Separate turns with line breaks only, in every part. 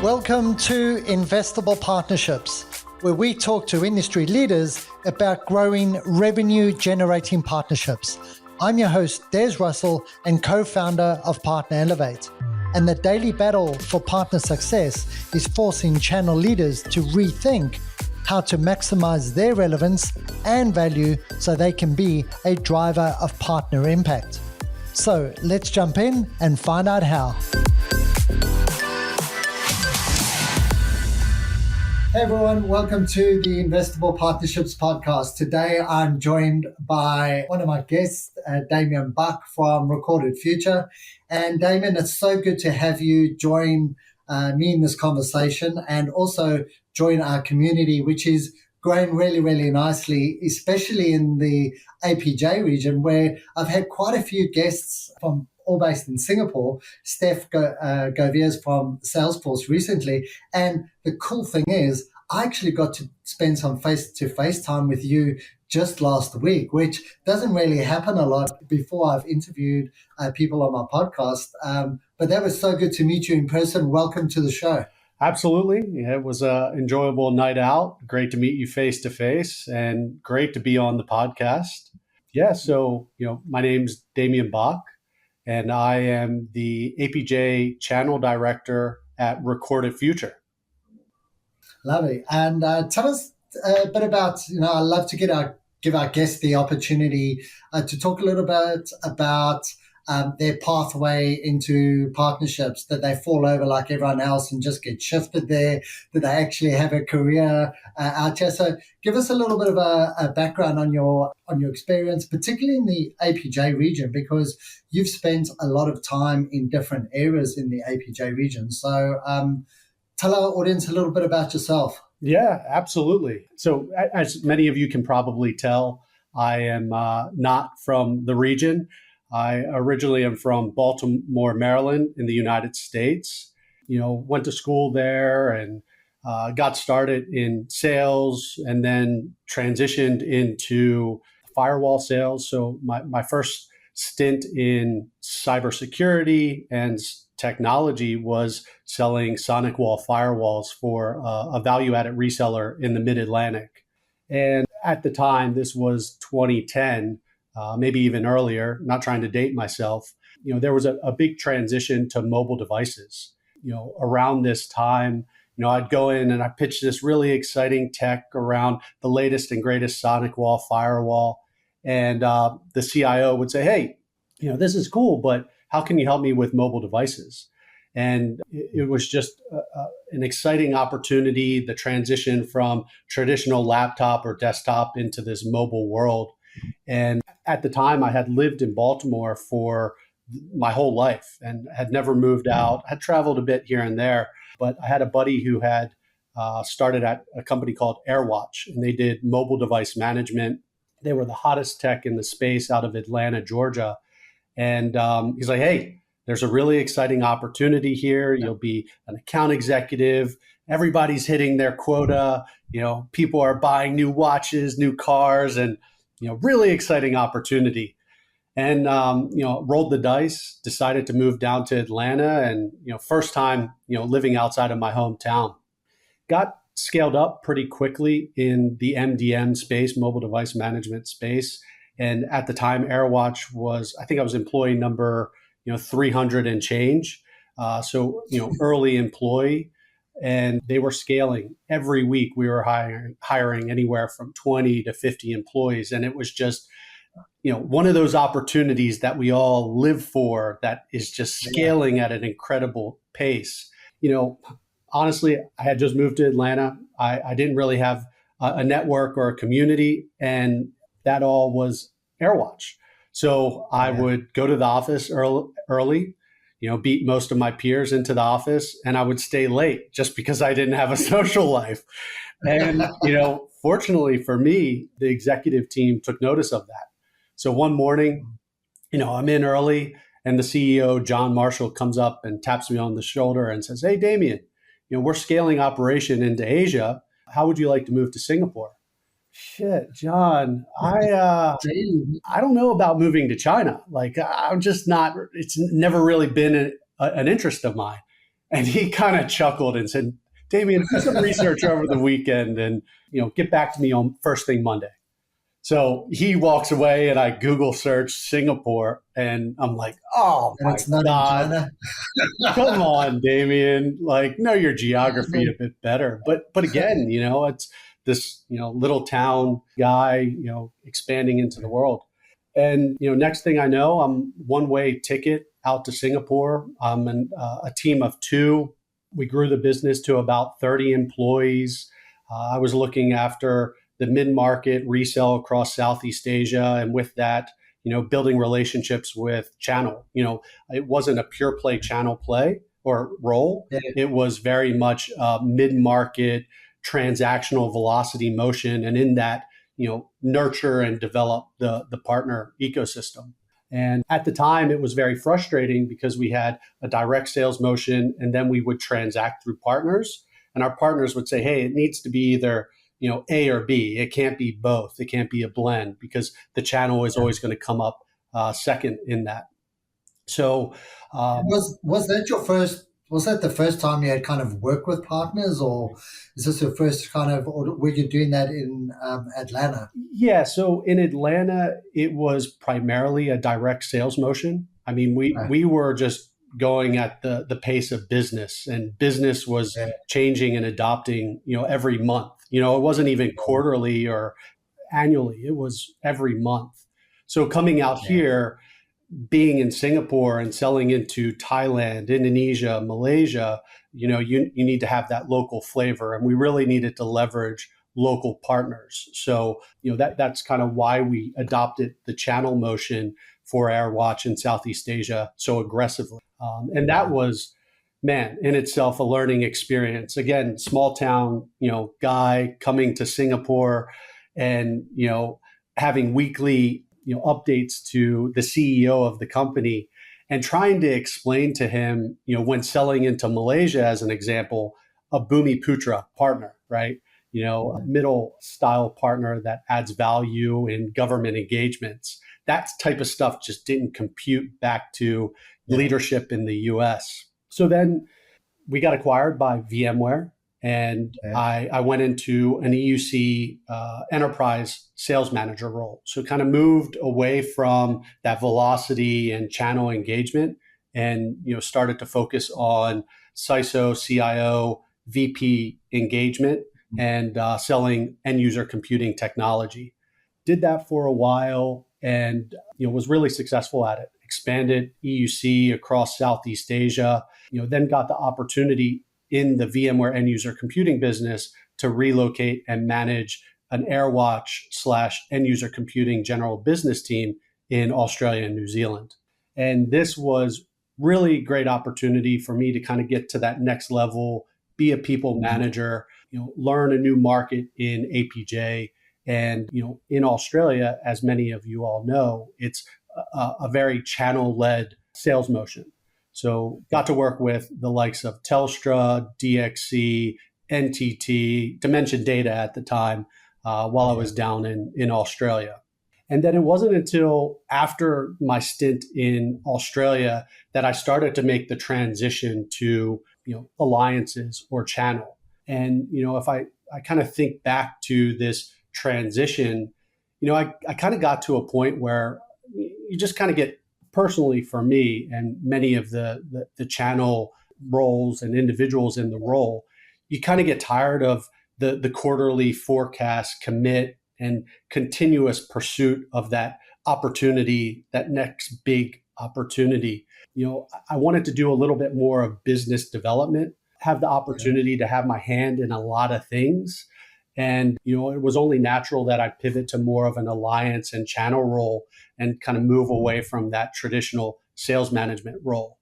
Welcome to Investible Partnerships, where we talk to industry leaders about growing revenue-generating partnerships. I'm your host, Des Russell, and co-founder of Partner Elevate. And the daily battle for partner success is forcing channel leaders to rethink how to maximize their relevance and value so they can be a driver of partner impact. So let's jump in and find out how. Hey everyone, welcome to the Investible Partnerships podcast. Today I'm joined by one of my guests, Damian Bach from Recorded Future. And Damian, it's so good to have you join me in this conversation and also join our community, which is growing really, really nicely, especially in the APJ region, where I've had quite a few guests from all based in Singapore, Steph Goviers from Salesforce recently. And the cool thing is, I actually got to spend some face-to-face time with you just last week, which doesn't really happen a lot before I've interviewed people on my podcast. But that was so good to meet you in person. Welcome to the show.
Absolutely. Yeah, it was an enjoyable night out. Great to meet you face to face and great to be on the podcast. Yeah. So, my name's Damian Bach and I am the APJ Channel Director at Recorded Future.
Lovely. And tell us a bit about, I love to give our guests the opportunity to talk a little bit about their pathway into partnerships. That they fall over like everyone else and just get shifted there? That they actually have a career out here? So give us a little bit of a background on your experience, particularly in the APJ region, because you've spent a lot of time in different areas in the APJ region. So tell our audience a little bit about yourself.
Yeah, absolutely. So as many of you can probably tell, I am not from the region. I originally am from Baltimore, Maryland in the United States. Went to school there and got started in sales and then transitioned into firewall sales. So my first stint in cybersecurity and technology was selling sonic wall firewalls for a value-added reseller in the Mid-Atlantic. And at the time, this was 2010, maybe even earlier, not trying to date myself, there was a big transition to mobile devices. Around this time, I'd go in and I pitch this really exciting tech around the latest and greatest sonic wall firewall. And the CIO would say, hey, this is cool, but how can you help me with mobile devices? And it was just an exciting opportunity, the transition from traditional laptop or desktop into this mobile world. And at the time, I had lived in Baltimore for my whole life and had never moved out. I had traveled a bit here and there, but I had a buddy who had started at a company called AirWatch, and they did mobile device management. They were the hottest tech in the space out of Atlanta, Georgia. And he's like, hey, there's a really exciting opportunity here. You'll be an account executive. Everybody's hitting their quota. People are buying new watches, new cars, and, really exciting opportunity. And, rolled the dice, decided to move down to Atlanta and, first time, living outside of my hometown. Got scaled up pretty quickly in the MDM space, mobile device management space. And at the time, AirWatch was, I think I was employee number, 300 and change. So, early employee, and they were scaling. Every week we were hiring anywhere from 20 to 50 employees. And it was just, one of those opportunities that we all live for that is just scaling at an incredible pace. Honestly, I had just moved to Atlanta. I didn't really have a network or a community, and that all was AirWatch. So I would go to the office early, beat most of my peers into the office, and I would stay late just because I didn't have a social life. And, fortunately for me, the executive team took notice of that. So one morning, I'm in early and the CEO, John Marshall, comes up and taps me on the shoulder and says, hey, Damian, we're scaling operation into Asia. How would you like to move to Singapore? Shit, John, I don't know about moving to China. Like, I'm just not, it's never really been an interest of mine. And he kind of chuckled and said, Damian, do some research over the weekend and, get back to me on first thing Monday. So he walks away and I Google search Singapore and I'm like, oh
And
my
it's not in
God,
China.
come on, Damian, like know your geography a bit better. But again, it's this, little town guy, expanding into the world. And, next thing I know, I'm one-way ticket out to Singapore. I'm a team of two. We grew the business to about 30 employees. I was looking after the mid-market resale across Southeast Asia. And with that, building relationships with channel. It wasn't a pure play channel play or role.
Yeah.
It was very much mid-market transactional velocity motion. And in that, nurture and develop the partner ecosystem. And at the time, it was very frustrating because we had a direct sales motion and then we would transact through partners. And our partners would say, hey, it needs to be either A or B. It can't be both. It can't be a blend because the channel is always going to come up second in that. So
was that your first? Was that the first time you had kind of worked with partners, or is this your first kind of? Or were you doing that in Atlanta?
Yeah. So in Atlanta, it was primarily a direct sales motion. I mean, we were just going at the pace of business, and business was changing and adopting, every month. It wasn't even quarterly or annually. It was every month. So coming out here, being in Singapore and selling into Thailand, Indonesia, Malaysia, you need to have that local flavor. And we really needed to leverage local partners. So, that's kind of why we adopted the channel motion for AirWatch in Southeast Asia so aggressively. And that was, man, in itself, a learning experience. Again, small town, guy coming to Singapore and, having weekly updates to the CEO of the company and trying to explain to him, when selling into Malaysia, as an example, a Bumiputra partner, right? A middle style partner that adds value in government engagements. That type of stuff just didn't compute back to leadership in the US. So then we got acquired by VMware. And I went into an EUC enterprise sales manager role. So kind of moved away from that velocity and channel engagement and, started to focus on CISO, CIO, VP engagement and selling end user computing technology. Did that for a while and, was really successful at it. Expanded EUC across Southeast Asia, then got the opportunity in the VMware end user computing business to relocate and manage an AirWatch / end user computing general business team in Australia and New Zealand. And this was really great opportunity for me to kind of get to that next level, be a people manager, learn a new market in APJ. And, in Australia, as many of you all know, it's a very channel-led sales motion. So got to work with the likes of Telstra, DXC, NTT, Dimension Data at the time while I was down in Australia. And then it wasn't until after my stint in Australia that I started to make the transition to, alliances or channel. And, if I kind of think back to this transition, I kind of got to a point where you just kind of get, personally for me and many of the channel roles and individuals in the role, you kind of get tired of the quarterly forecast commit and continuous pursuit of that opportunity, that next big opportunity. I wanted to do a little bit more of business development, have the opportunity to have my hand in a lot of things. And, it was only natural that I pivot to more of an alliance and channel role and kind of move away from that traditional sales management role.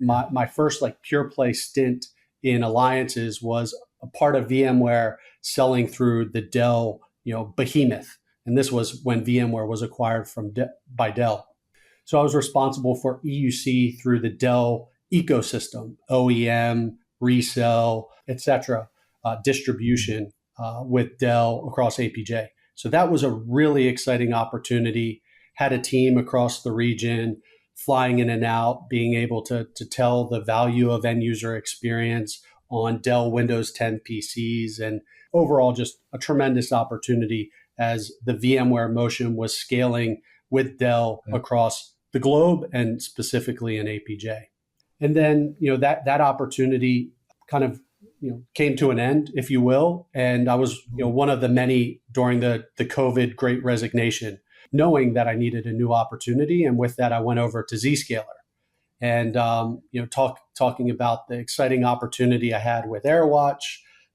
My first pure play stint in alliances was a part of VMware selling through the Dell, behemoth. And this was when VMware was acquired by Dell. So I was responsible for EUC through the Dell ecosystem, OEM, resell, et cetera, distribution. With Dell across APJ. So that was a really exciting opportunity. Had a team across the region, flying in and out, being able to tell the value of end user experience on Dell Windows 10 PCs, and overall just a tremendous opportunity as the VMware motion was scaling with Dell across the globe and specifically in APJ. And then, that opportunity kind of, came to an end, if you will. And I was, one of the many during the COVID Great Resignation, knowing that I needed a new opportunity. And with that, I went over to Zscaler and, talking about the exciting opportunity I had with AirWatch,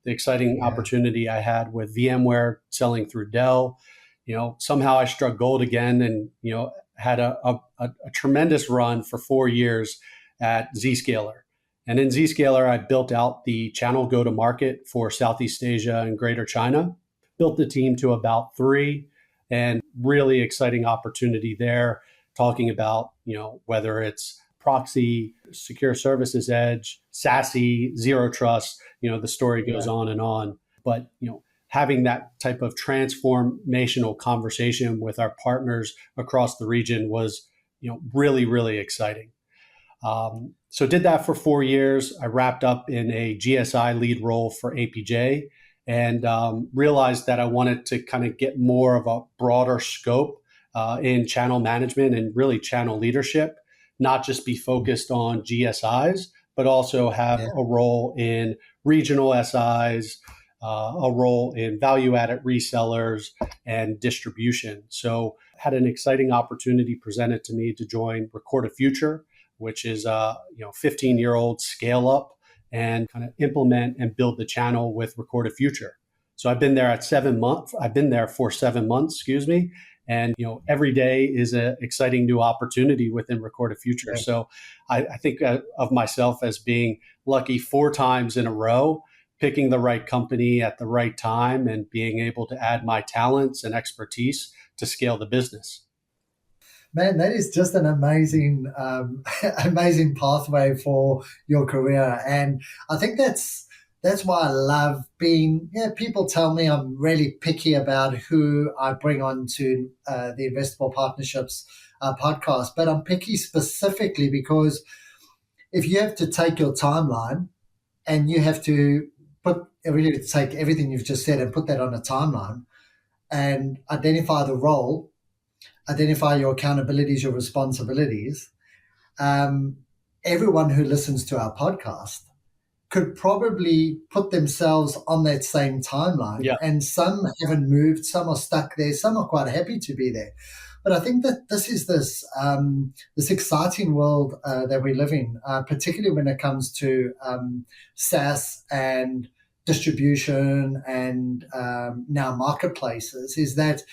the exciting opportunity I had with VMware selling through Dell. Somehow I struck gold again and, had a tremendous run for 4 years at Zscaler. And in Zscaler, I built out the channel go-to-market for Southeast Asia and Greater China, built the team to about 3, and really exciting opportunity there, talking about, whether it's proxy, secure services edge, SASE, zero trust, the story goes on and on. But, having that type of transformational conversation with our partners across the region was, really, really exciting. So did that for 4 years. I wrapped up in a GSI lead role for APJ and realized that I wanted to kind of get more of a broader scope in channel management and really channel leadership, not just be focused on GSIs, but also have a role in regional SIs, a role in value-added resellers and distribution. So had an exciting opportunity presented to me to join Record a Future, which is a 15-year-old scale up and kind of implement and build the channel with Record a Future. So I've been there at 7 months. I've been there for 7 months, and every day is an exciting new opportunity within Record a Future. Right. So I think of myself as being lucky 4 times in a row, picking the right company at the right time and being able to add my talents and expertise to scale the business.
Man, that is just an amazing, amazing pathway for your career. And I think that's why I love being, people tell me I'm really picky about who I bring on to the Investible Partnerships podcast, but I'm picky specifically because if you have to take your timeline and you have to take everything you've just said and put that on a timeline and identify the role, identify your accountabilities, your responsibilities. Everyone who listens to our podcast could probably put themselves on that same timeline. Yeah. And some haven't moved, some are stuck there, some are quite happy to be there. But I think that this is this exciting world that we live in, particularly when it comes to SaaS and distribution and now marketplaces, is that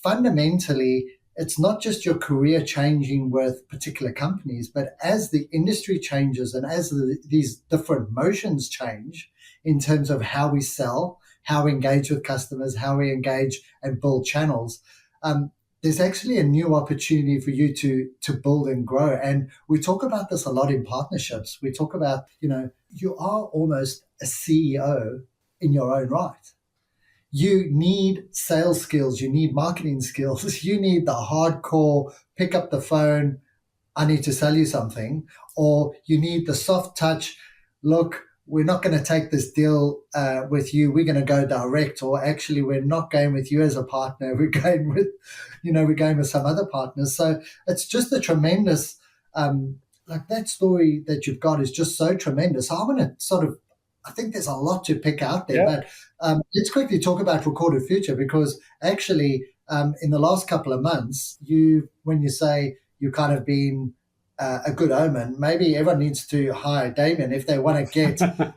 fundamentally, it's not just your career changing with particular companies, but as the industry changes and as these different motions change in terms of how we sell, how we engage with customers, how we engage and build channels, there's actually a new opportunity for you to build and grow. And we talk about this a lot in partnerships. We talk about, you are almost a CEO in your own right. You need sales skills, you need marketing skills, you need the hardcore pick up the phone, I need to sell you something, or you need the soft touch, look, we're not going to take this deal with you, we're going to go direct, or actually we're not going with you as a partner, we're going with some other partners. So it's just a tremendous, that story that you've got is just so tremendous. I want to I think there's a lot to pick out there, but let's quickly talk about Record a Future, because actually in the last couple of months, when you say you've kind of been a good omen, maybe everyone needs to hire Damian if they want to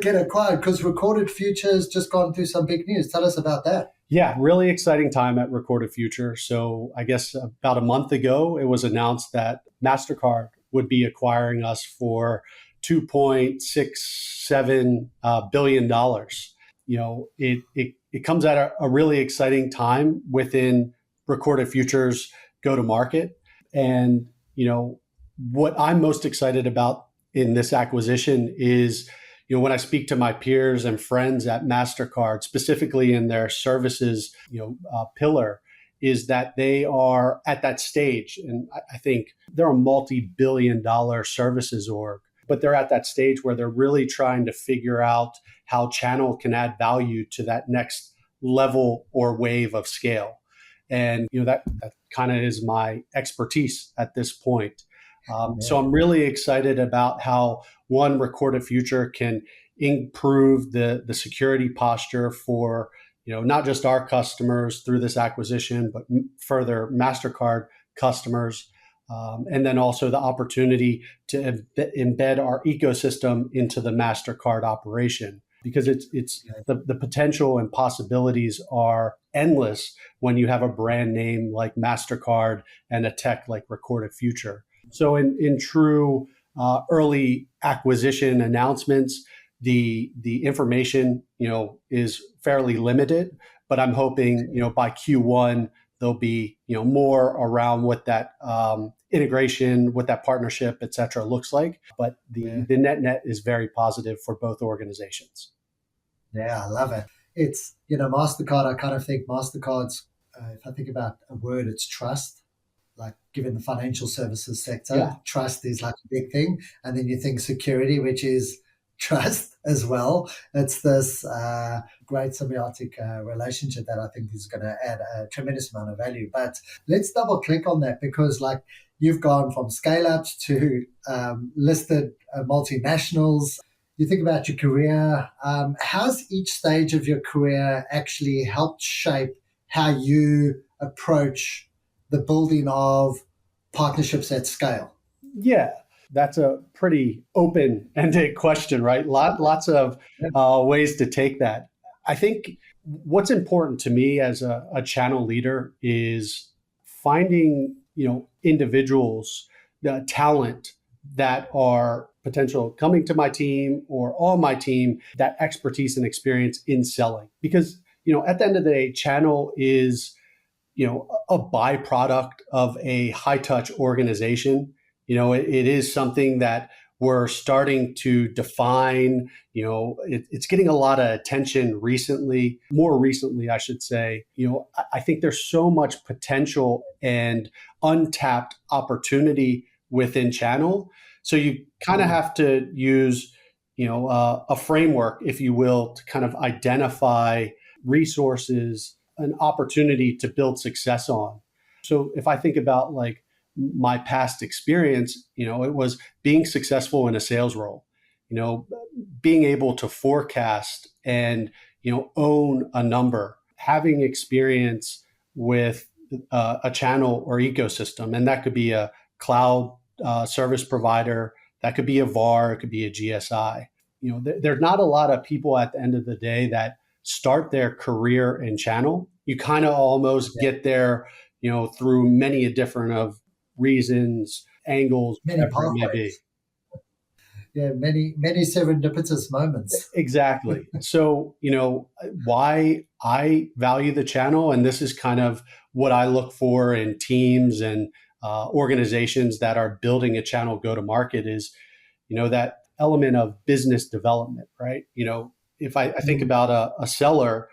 get acquired, because Recorded Future has just gone through some big news. Tell us about that.
Yeah, really exciting time at Recorded Future. So I guess about a month ago, it was announced that MasterCard would be acquiring us for $2.67 billion. It comes at a really exciting time within Recorded Future's go-to-market. And, what I'm most excited about in this acquisition is, when I speak to my peers and friends at MasterCard, specifically in their services, pillar, is that they are at that stage. And I think they're a multi-billion-dollar services org, but they're at that stage where they're really trying to figure out how channel can add value to that next level or wave of scale. And that kind of is my expertise at this point. So I'm really excited about how one Recorded Future can improve the security posture for not just our customers through this acquisition, but further MasterCard customers, and then also the opportunity to embed our ecosystem into the MasterCard operation, because it's the potential and possibilities are endless when you have a brand name like MasterCard and a tech like Recorded Future. So in true early acquisition announcements, the information is fairly limited, but I'm hoping by Q1 there'll be more around what that integration, what that partnership, et cetera, looks like. But the net is very positive for both organizations.
Yeah, I love it. It's MasterCard. I kind of think MasterCard's. If I think about a word, it's trust. Like given the financial services sector, trust is like a big thing. And then you think security, which is trust as well. It's this great symbiotic relationship that I think is going to add a tremendous amount of value. But let's double click on that, because like you've gone from scale ups to listed multinationals. You think about your career. How's each stage of your career actually helped shape how you approach the building of partnerships at scale?
Yeah, that's a pretty open-ended question, right? Lots of ways to take that. I think what's important to me as a channel leader is finding, individuals, the talent that are potential coming to my team or on my team, that expertise and experience in selling. Because, at the end of the day, channel is a byproduct of a high touch organization. It is something that we're starting to define. It's getting a lot of attention recently, more recently, I should say. I think there's so much potential and untapped opportunity within channel. So you kind of have to use, a framework, if you will, to kind of identify resources, an opportunity to build success on. So if I think about like my past experience, it was being successful in a sales role, being able to forecast and, own a number, having experience with a channel or ecosystem. And that could be a cloud service provider, that could be a VAR, it could be a GSI. There's not a lot of people at the end of the day that start their career in channel. You kind of almost get there, through many different of reasons, angles,
many
whatever it may be.
Yeah, many serendipitous moments.
Exactly. So, why I value the channel, and this is kind of what I look for in teams and organizations that are building a channel go-to-market is, that element of business development, right? If I think about a seller,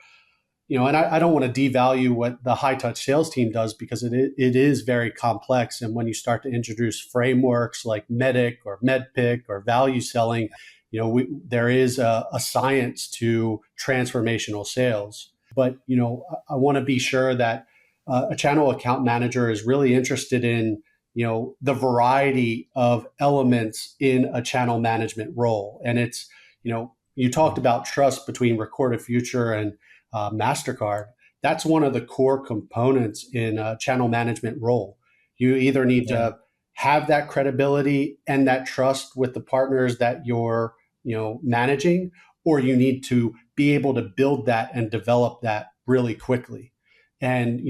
and I don't want to devalue what the high touch sales team does, because it is very complex. And when you start to introduce frameworks like MEDIC or MEDPIC or value selling, there is a science to transformational sales. But, I want to be sure that a channel account manager is really interested in, the variety of elements in a channel management role. And it's, you talked about trust between Recorded Future and MasterCard. That's one of the core components in a channel management role. You either need to have that credibility and that trust with the partners that you're, managing, or you need to be able to build that and develop that really quickly. And,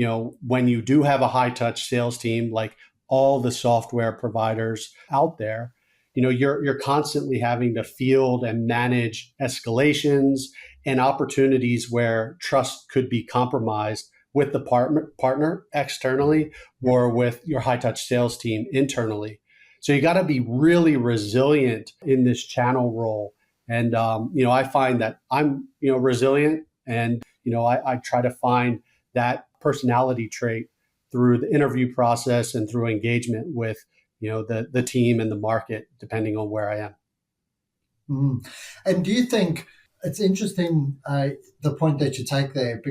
when you do have a high touch sales team, like all the software providers out there, you're constantly having to field and manage escalations and opportunities where trust could be compromised with the partner externally or with your high touch sales team internally. So you got to be really resilient in this channel role. And, I find that I'm, resilient, and, I try to find that personality trait through the interview process and through engagement with, the team and the market, depending on where I am.
Mm. And do you think it's interesting, the point that you take there,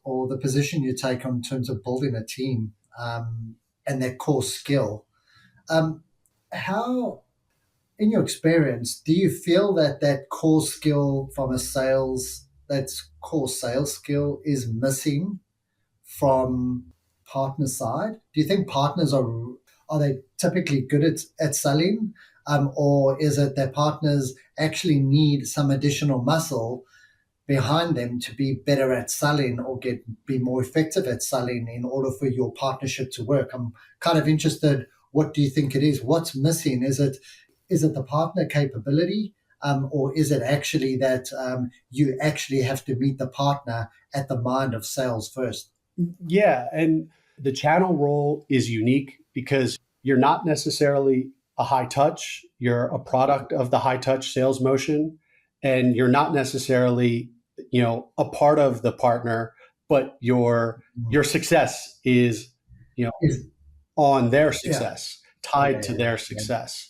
or the position you take in terms of building a team, and their core skill? How, in your experience, do you feel that core skill from that's core sales skill is missing from partner side? Do you think partners are they typically good at selling, or is it that partners actually need some additional muscle behind them to be better at selling or be more effective at selling in order for your partnership to work? I'm kind of interested. What do you think it is? What's missing? Is it the partner capability, or is it actually that you actually have to meet the partner at the mind of sales first?
Yeah, and the channel role is unique because you're not necessarily a high touch. You're a product of the high touch sales motion, and you're not necessarily, a part of the partner, but your success is,
Is
on their
yeah,
success, tied to their
yeah,
success.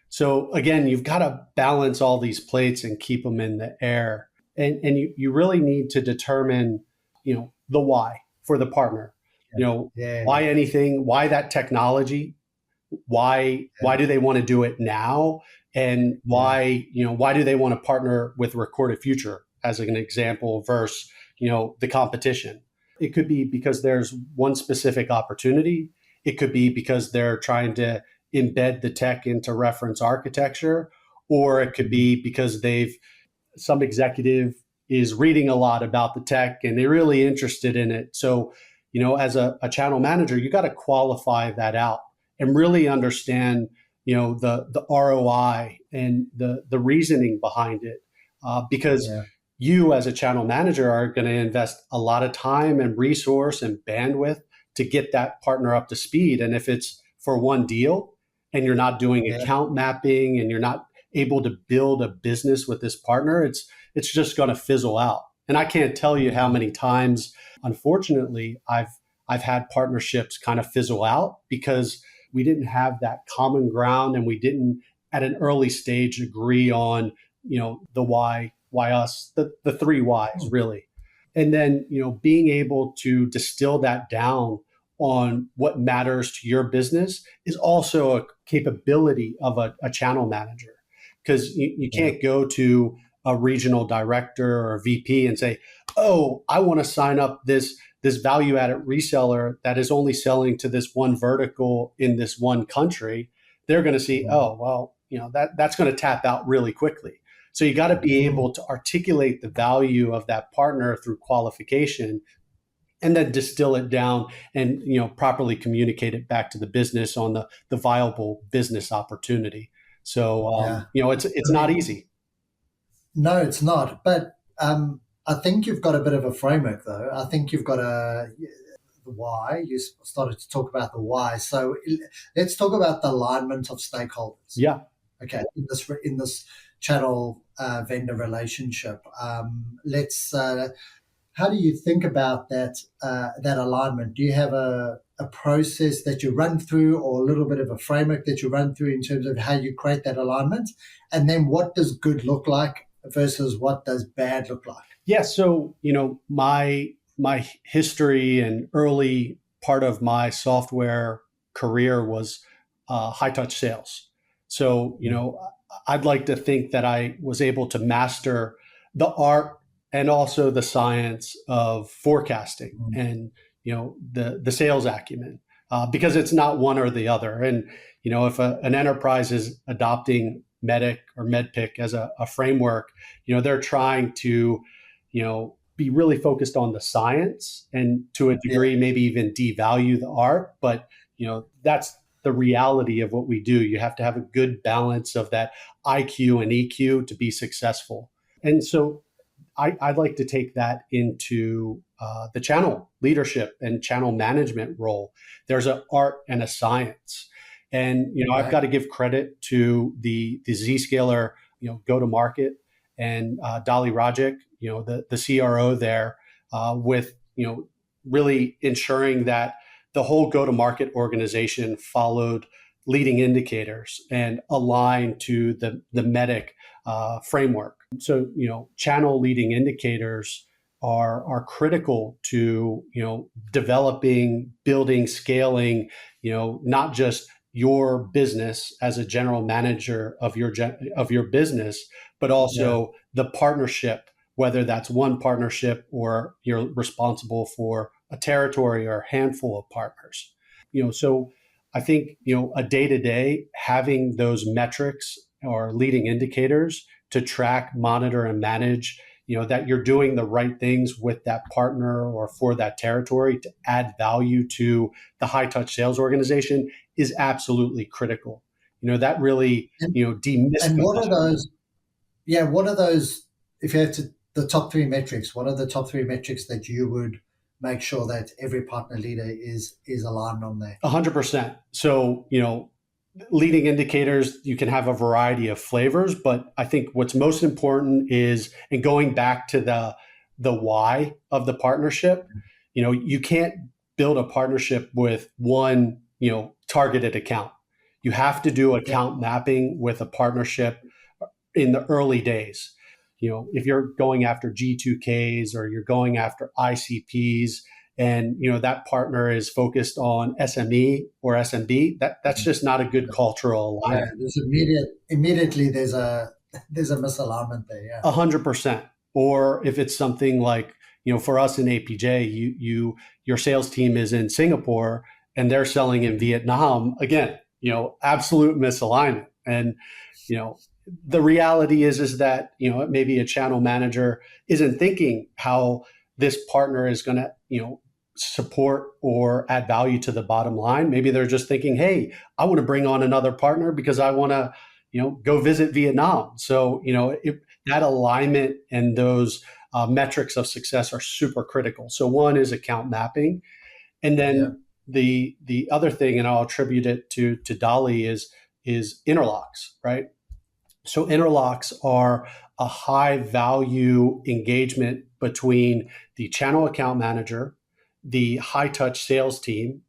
So again, you've got to balance all these plates and keep them in the air. And you really need to determine, the why for the partner.
yeah,
Why anything, why that technology, why do they want to do it now? And why do they want to partner with Recorded Future as an example versus, the competition? It could be because there's one specific opportunity. It could be because they're trying to embed the tech into reference architecture, or it could be because some executive is reading a lot about the tech and they're really interested in it. So, as a channel manager, you got to qualify that out and really understand, the ROI and the reasoning behind it, because you as a channel manager are going to invest a lot of time and resource and bandwidth to get that partner up to speed. And if it's for one deal and you're not doing account mapping and you're not able to build a business with this partner, it's just going to fizzle out. And I can't tell you how many times, unfortunately, I've had partnerships kind of fizzle out because we didn't have that common ground and we didn't at an early stage agree on, the why us, the three whys really. And then, being able to distill that down on what matters to your business is also a capability of a channel manager, because you can't go to a regional director or a VP and say, oh, I want to sign up this value-added reseller that is only selling to this one vertical in this one country. They're going to see, oh, well, that's going to tap out really quickly. So you got to be able to articulate the value of that partner through qualification and then distill it down and, properly communicate it back to the business on the viable business opportunity. So, it's not easy.
No, it's not. But I think you've got a bit of a framework, though. I think you've got the why. You started to talk about the why. So let's talk about the alignment of stakeholders.
Yeah.
Okay. In this channel vendor relationship, how do you think about that alignment? Do you have a process that you run through, or a little bit of a framework that you run through in terms of how you create that alignment? And then what does good look like versus what does bad look like?
Yeah. So, my history and early part of my software career was high touch sales. So, I'd like to think that I was able to master the art and also the science of forecasting and, the sales acumen, because it's not one or the other. And, if an enterprise is adopting MEDDIC or MEDDPIC as a framework, they're trying to, be really focused on the science and to a degree, maybe even devalue the art. But, that's the reality of what we do. You have to have a good balance of that IQ and EQ to be successful. And so I'd like to take that into the channel leadership and channel management role. There's an art and a science. And, I've got to give credit to the Zscaler, go-to-market and Dali Rajic, the CRO there, with, really ensuring that the whole go-to-market organization followed leading indicators and aligned to the MEDIC framework. So, channel leading indicators are critical to, developing, building, scaling, not just your business as a general manager of your business, but also the partnership, whether that's one partnership or you're responsible for a territory or a handful of partners. So I think, a day-to-day, having those metrics or leading indicators to track, monitor, and manage, that you're doing the right things with that partner or for that territory to add value to the high touch sales organization is absolutely critical. That really, demystifies.
And what are those? Yeah, what are those? If you had to, the top three metrics, what are the top three metrics that you would make sure that every partner leader is aligned on there?
100%. So, leading indicators, you can have a variety of flavors, but I think what's most important is, and going back to the why of the partnership, you can't build a partnership with one, targeted account. You have to do account mapping with a partnership in the early days. If you're going after G2Ks or you're going after ICPs, and that partner is focused on SME or SMB, that's just not a good cultural alignment.
Yeah, there's immediately there's a misalignment there. Yeah,
100%. Or if it's something like, for us in APJ, your sales team is in Singapore and they're selling in Vietnam. Again, absolute misalignment. And the reality is that maybe a channel manager isn't thinking how this partner is going to support or add value to the bottom line. Maybe they're just thinking, hey, I want to bring on another partner because I want to go visit Vietnam. So that alignment and those metrics of success are super critical. So one is account mapping, and then the other thing, and I'll attribute it to Dolly, is interlocks, right? So interlocks are a high value engagement between the channel account manager, the high touch sales team,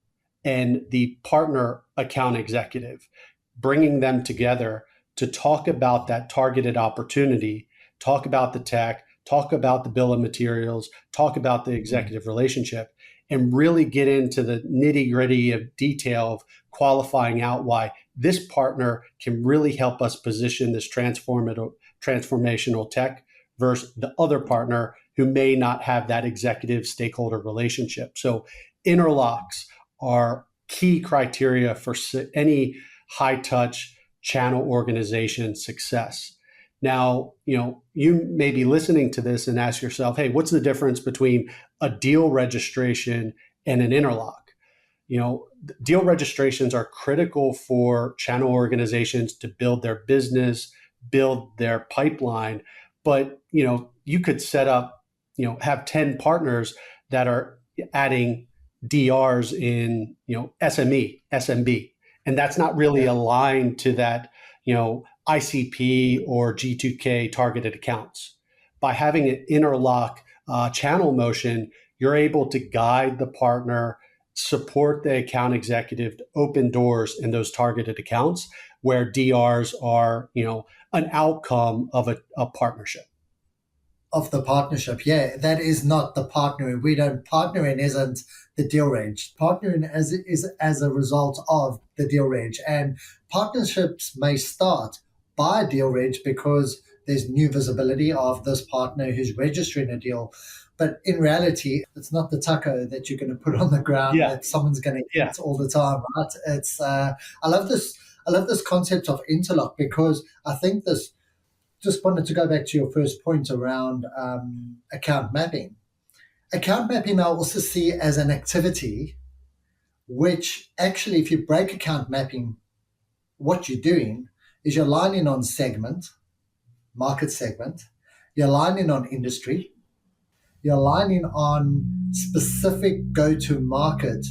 and the partner account executive, bringing them together to talk about that targeted opportunity, talk about the tech, talk about the bill of materials, talk about the executive relationship, and really get into the nitty gritty of detail of qualifying out why this partner can really help us position this transformational tech versus the other partner who may not have that executive stakeholder relationship. So interlocks are key criteria for any high touch channel organization success. Now, you may be listening to this and ask yourself, hey, what's the difference between a deal registration and an interlock? Deal registrations are critical for channel organizations to build their business, build their pipeline. But, you could set up, have 10 partners that are adding DRs in, SME, SMB. And that's not really aligned to that, ICP or G2K targeted accounts. By having an interlock channel motion, you're able to guide the partner, support the account executive to open doors in those targeted accounts where DRs are, an outcome of a partnership.
Of the partnership. Yeah, that is not the partnering. We don't partnering isn't the deal range. Partnering is as a result of the deal range. And partnerships may start by deal range because there's new visibility of this partner who's registering a deal. But in reality, it's not the taco that you're going to put on the ground that someone's going to eat all the time, right? It's I love this concept of interlock because I think this. Just wanted to go back to your first point around account mapping. Account mapping I also see as an activity which actually, if you break account mapping, what you're doing is you're aligning on segment, market segment, you're aligning on industry, you're aligning on specific go-to-market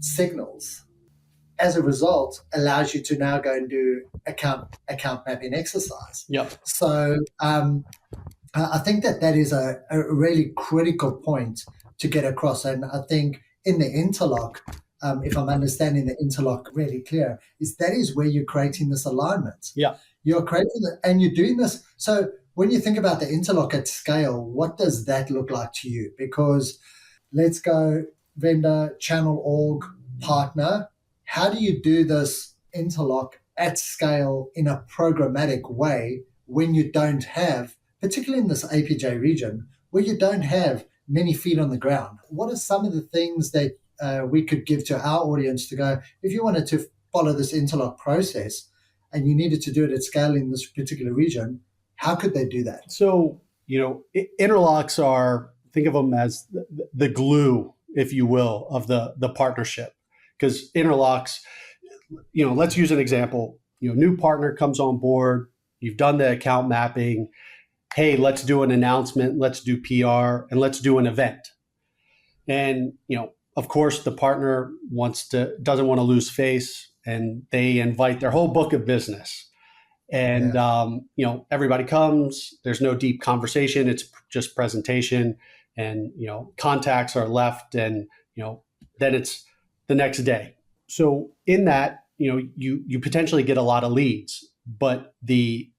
signals. As a result, allows you to now go and do account mapping exercise.
Yep.
So I think that is a really critical point to get across. And I think in the interlock, if I'm understanding the interlock really clear, is that is where you're creating this alignment.
Yeah.
You're creating it and you're doing this. So when you think about the interlock at scale, what does that look like to you? Because let's go vendor, channel org, partner. How do you do this interlock at scale in a programmatic way when you don't have, particularly in this APJ region, where you don't have many feet on the ground? What are some of the things that we could give to our audience to go, if you wanted to follow this interlock process and you needed to do it at scale in this particular region, how could they do that?
So, interlocks are, think of them as the glue, if you will, of the partnership. Because interlocks, let's use an example. New partner comes on board, you've done the account mapping. Hey, let's do an announcement, let's do PR, and let's do an event. And, of course, the partner doesn't want to lose face, and they invite their whole book of business. And, everybody comes, there's no deep conversation. It's just presentation and, contacts are left and, then it's the next day. So in that, you potentially get a lot of leads, but the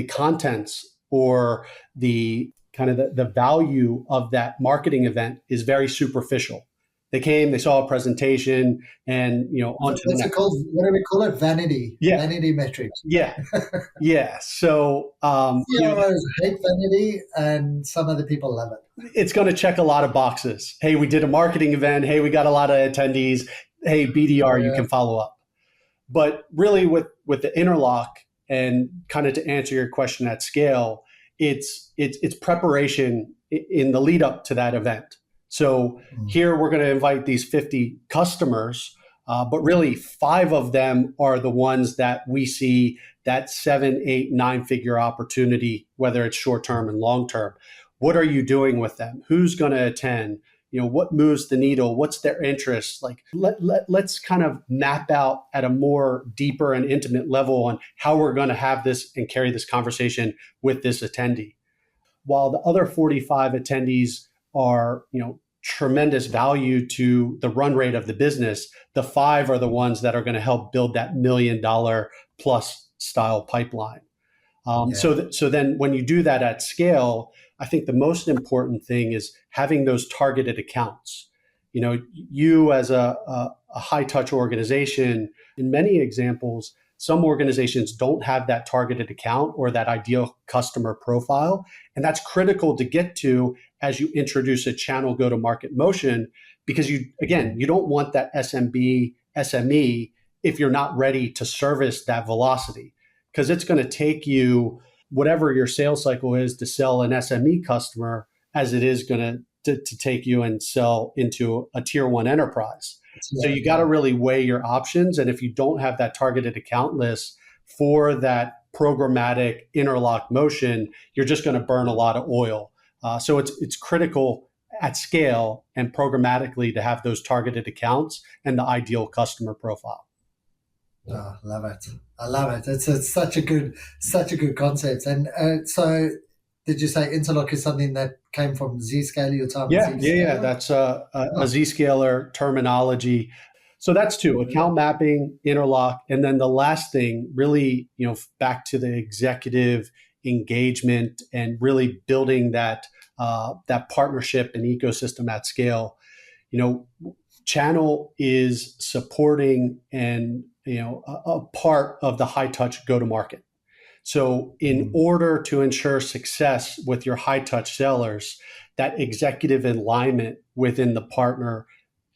contents or the kind of the value of that marketing event is very superficial. They came, they saw a presentation, and onto the next.
What do we call it? Vanity.
Yeah.
Vanity metrics.
Yeah, yeah. So
CROs hate vanity, and some other people love it.
It's going to check a lot of boxes. Hey, we did a marketing event. Hey, we got a lot of attendees. Hey, BDR, you can follow up. But really, with the interlock, and kind of to answer your question at scale, it's preparation in the lead up to that event. So here we're going to invite these 50 customers, but really 5 of them are the ones that we see that 7, 8, 9-figure opportunity, whether it's short term and long term. What are you doing with them? Who's going to attend? What moves the needle? What's their interest? Like let's kind of map out at a more deeper and intimate level on how we're going to have this and carry this conversation with this attendee. While the other 45 attendees are, tremendous value to the run rate of the business, the 5 are the ones that are going to help build that $1 million plus style pipeline. So then when you do that at scale, I think the most important thing is having those targeted accounts. You as a high touch organization, in many examples, some organizations don't have that targeted account or that ideal customer profile. And that's critical to get to as you introduce a channel go-to-market motion, because you don't want that SME if you're not ready to service that velocity, because it's going to take you whatever your sales cycle is to sell an SME customer as it is going to take you and sell into a tier 1 enterprise. So you got to really weigh your options. And if you don't have that targeted account list for that programmatic interlock motion, you're just going to burn a lot of oil. So it's critical at scale and programmatically to have those targeted accounts and the ideal customer profile.
Oh, love it. I love it. It's such a good concept. And so did you say interlock is something that came from Zscaler, your time?
Yeah. That's a Zscaler terminology. So that's 2, account mapping, interlock. And then the last thing, really, back to the executive engagement and really building that partnership and ecosystem at scale. Channel is supporting and a part of the high touch go to market. So in order to ensure success with your high touch sellers, that executive alignment within the partner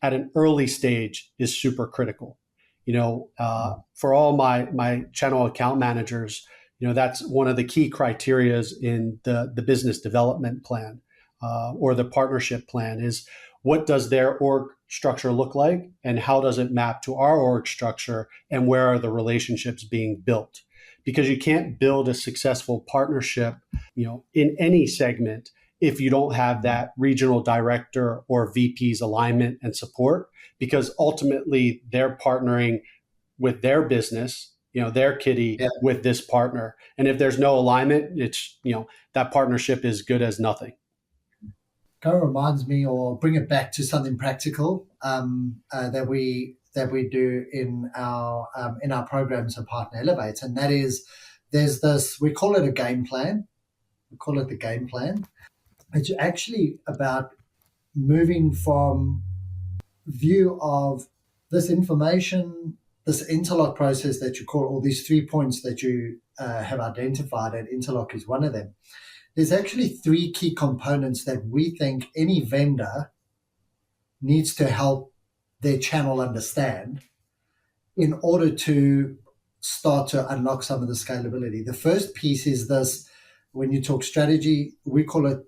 at an early stage is super critical. For all my channel account managers, that's one of the key criterias in the business development plan or the partnership plan is what does their org structure look like and how does it map to our org structure and where are the relationships being built? Because you can't build a successful partnership, in any segment if you don't have that regional director or VP's alignment and support, because ultimately they're partnering with their business, their kitty with this partner. And if there's no alignment, it's, that partnership is good as nothing.
kind of reminds me, or bring it back to something practical that we do in our programs at Partner Elevate, and that is there's this, we call it a game plan. We call it the game plan. It's actually about moving from view of this information, this interlock process that you call, all these 3 points that you have identified, and interlock is one of them. There's actually 3 key components that we think any vendor needs to help their channel understand in order to start to unlock some of the scalability. The first piece is this: when you talk strategy, we call it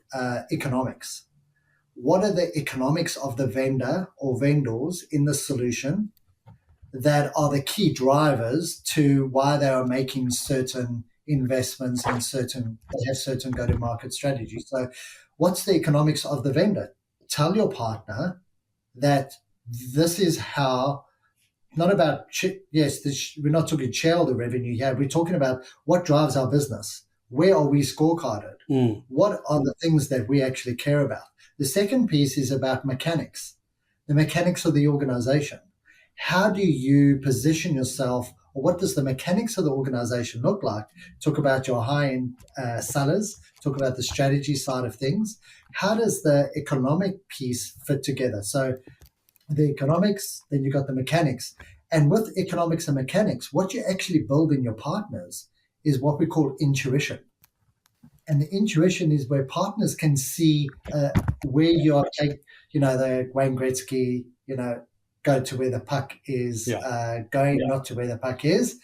economics. What are the economics of the vendor or vendors in the solution that are the key drivers to why they are making certain investments and they have certain go-to-market strategies? So what's the economics of the vendor? Tell your partner that this is how, not about, we're not talking shareholder revenue here. We're talking about what drives our business. Where are we scorecarded? What are the things that we actually care about? The second piece is about mechanics, the mechanics of the organization. How do you position yourself, or what does the mechanics of the organization look like? Talk about your high-end sellers, talk about the strategy side of things. How does the economic piece fit together? So the economics, then you got the mechanics. And with economics and mechanics, what you actually build in your partners is what we call intuition. And the intuition is where partners can see where you are taking, the Wayne Gretzky, go to where the puck is going, not to where the puck is.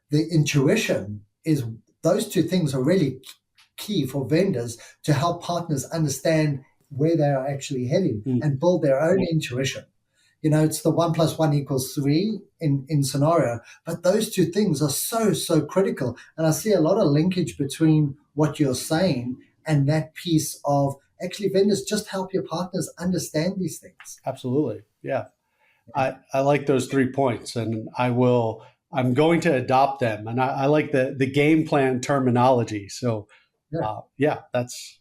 The intuition is, those 2 things are really key for vendors to help partners understand where they are actually heading and build their own intuition. It's the 1 + 1 = 3 in scenario, but those 2 things are so critical. And I see a lot of linkage between what you're saying and that piece of actually vendors just help your partners understand these things.
Absolutely. Yeah. I like those 3 points, and I'm going to adopt them. And I like the game plan terminology. So that's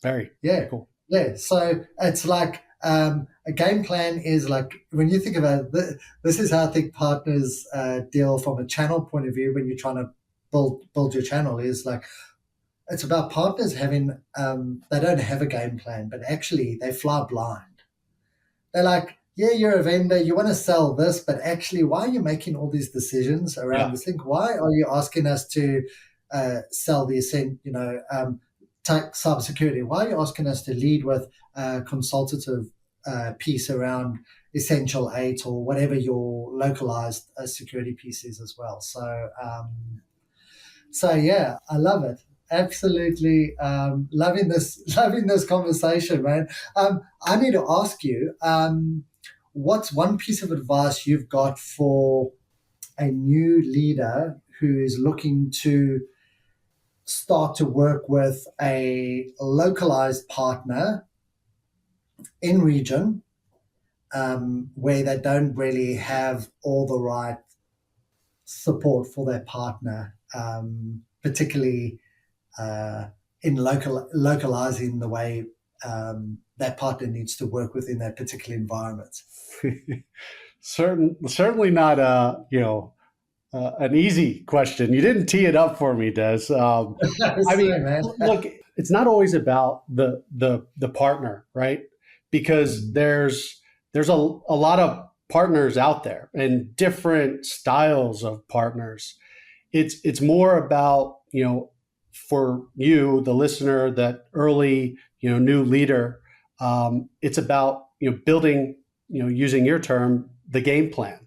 very cool.
Yeah. So it's like, a game plan is like, when you think about it, this is how I think partners deal from a channel point of view. When you're trying to build your channel, is like, it's about partners having, they don't have a game plan, but actually they fly blind. They're like, yeah, you're a vendor, you want to sell this, but actually, why are you making all these decisions around this thing? Why are you asking us to sell the take cybersecurity? Why are you asking us to lead with a consultative piece around Essential 8 or whatever your localized security piece is as well? So yeah, I love it. Absolutely loving this conversation, man. I need to ask you, what's one piece of advice you've got for a new leader who is looking to start to work with a localized partner in region where they don't really have all the right support for their partner, particularly in localizing the way that partner needs to work within that particular environment?
Certainly not an easy question. You didn't tee it up for me, Des. Look, it's not always about the partner, right? Because there's a lot of partners out there and different styles of partners. It's more about, for you, the listener, that early, new leader, it's about, building, using your term, the game plan.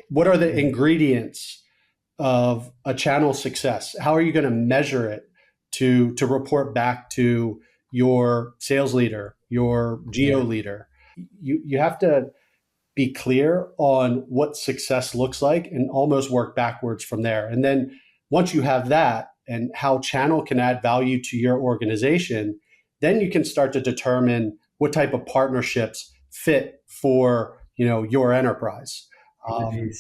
What are the ingredients of a channel success? How are you going to measure it to report back to your sales leader, your geo leader? You have to be clear on what success looks like and almost work backwards from there. And then once you have that and how channel can add value to your organization, then you can start to determine what type of partnerships fit for, your enterprise.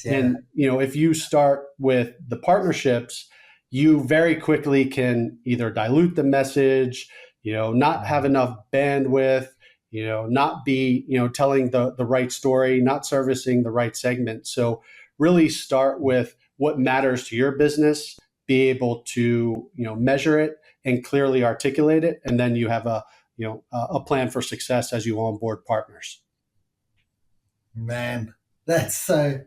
And, if you start with the partnerships, you very quickly can either dilute the message, not have enough bandwidth, not be, telling the right story, not servicing the right segment. So really start with what matters to your business, be able to, measure it and clearly articulate it. And then you have a plan for success as you onboard partners.
Man, that's so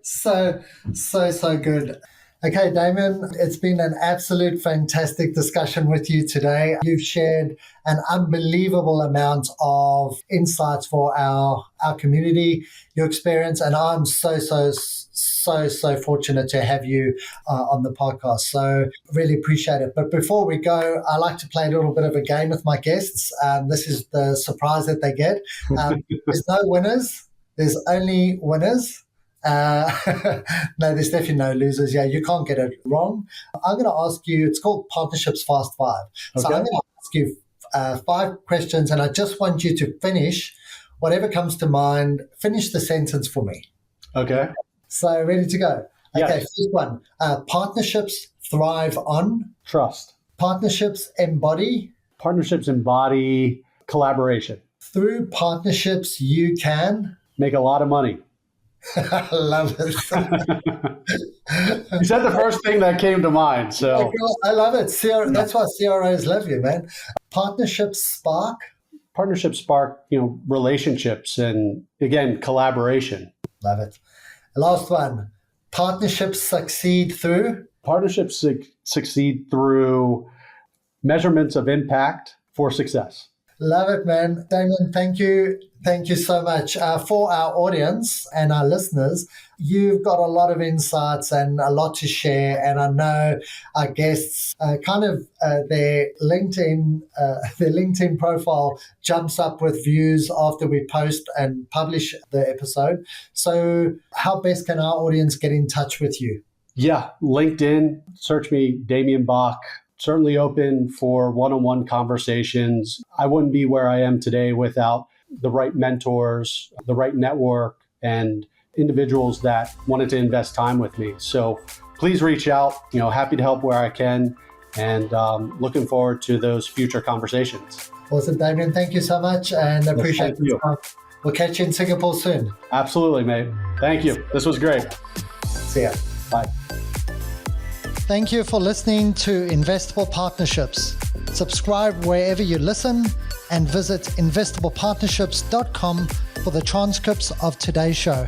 good. Okay, Damian, it's been an absolute fantastic discussion with you today. You've shared an unbelievable amount of insights for our community, your experience, and I'm so fortunate to have you on the podcast. So really appreciate it. But before we go, I like to play a little bit of a game with my guests. This is the surprise that they get. There's no winners. There's only winners. No, there's definitely no losers. Yeah, you can't get it wrong. I'm going to ask you, it's called Partnerships Fast Five. So I'm going to ask you 5 questions, and I just want you to finish whatever comes to mind. Finish the sentence for me.
Okay.
So ready to go?
Yes.
Okay, first one. Partnerships thrive on?
Trust.
Partnerships embody?
Partnerships embody collaboration.
Through partnerships, you can?
Make a lot of money.
I love it.
You said the first thing that came to mind. So
I love it. That's why CROs love you, man. Partnerships spark?
Partnerships spark, relationships and, again, collaboration.
Love it. Last one. Partnerships succeed through?
Partnerships succeed through measurements of impact for success.
Love it, man. Damian, thank you. Thank you so much. For our audience and our listeners, you've got a lot of insights and a lot to share. And I know our guests their LinkedIn profile jumps up with views after we post and publish the episode. So how best can our audience get in touch with you?
Yeah, LinkedIn, search me, Damian Bach. Certainly open for one-on-one conversations. I wouldn't be where I am today without the right mentors, the right network, and individuals that wanted to invest time with me. So please reach out. Happy to help where I can, and looking forward to those future conversations.
Awesome, Damian. Thank you so much, and appreciate the time. We'll catch you in Singapore soon.
Absolutely, mate. Thank you. This was great.
See ya.
Bye.
Thank you for listening to Investible Partnerships. Subscribe wherever you listen and visit investablepartnerships.com for the transcripts of today's show.